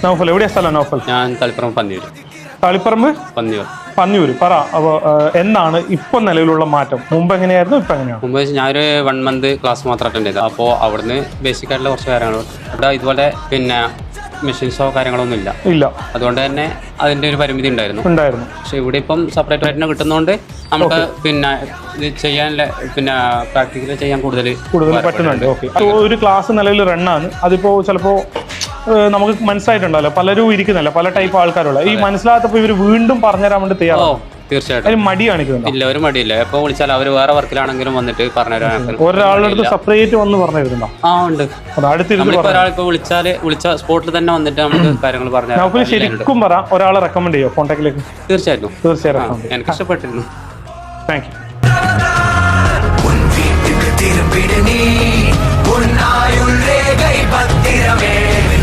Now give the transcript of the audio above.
നൗഫൽ എവിടെയാ സ്ഥലം നൗഫൽ? ഞാൻ തളിപ്പറമ്പ് പന്നിയൂർ. തളിപ്പറമ്പ് പന്നിയൂർ. പറ. അപ്പോൾ എന്താണ് ഇപ്പൊ നിലവിലുള്ള മാറ്റം? മുമ്പ് എങ്ങനെയായിരുന്നു, ഇപ്പൊ എങ്ങനെയാണ്? മുമ്പ് ഞാനൊരു 1 മന്ത് ക്ലാസ് മാത്രം അറ്റൻഡ് ചെയ്തത്. അപ്പോൾ അവിടുന്ന് ബേസിക് ആയിട്ടുള്ള കുറച്ച് കാര്യങ്ങൾ ഇവിടെ ഇതുപോലെ പിന്നെ മെഷീൻസോ കാര്യങ്ങളൊന്നും ഇല്ല. അതുകൊണ്ട് തന്നെ അതിന്റെ ഒരു പരിമിതി ഉണ്ടായിരുന്നു. പക്ഷെ ഇവിടെ ഇപ്പം സെപ്പറേറ്റ് ആയിട്ട് കിട്ടുന്നതുകൊണ്ട് നമുക്ക് പിന്നെ ഇത് ചെയ്യാനുള്ള പിന്നെ പ്രാക്ടിക്കലി ചെയ്യാൻ കൂടുതൽ പറ്റുന്നുണ്ട്. ഒരു ക്ലാസ് നിലവിൽ റണ്ണാണ്. അതിപ്പോ ചിലപ്പോ നമുക്ക് മനസ്സിലായിട്ടുണ്ടല്ലോ, പലരും ഇരിക്കുന്നില്ല, പല ടൈപ്പ് ആൾക്കാരുള്ള. ഈ മനസ്സിലാത്തപ്പോ ഇവർ വീണ്ടും പറഞ്ഞുതരാൻ വേണ്ടി തയ്യാറാവും. തീർച്ചയായിട്ടും മടി കാണിക്കുന്നുണ്ട്. ഇല്ല, ഒരു മടിയില്ല. എപ്പോൾ വിളിച്ചാൽ അവർ വേറെ വർക്കിലാണെങ്കിലും വന്നിട്ട് പറഞ്ഞുതരാൻ. ഒരാളുടെ അടുത്ത് സെപ്പറേറ്റ് വന്ന് പറഞ്ഞിരുന്നോ? ഉണ്ട്. ഒരാളിപ്പോ വിളിച്ച സ്പോട്ടിൽ തന്നെ വന്നിട്ട് നമുക്ക് കാര്യങ്ങൾ പറഞ്ഞു. ശരിക്കും പറ, ഒരാളെ റെക്കമെൻഡ് ചെയ്യോ കോൺടാക്റ്റിലേക്ക്? തീർച്ചയായിട്ടും എനിക്ക് ഇഷ്ടപ്പെട്ടിരുന്നു. Thank you.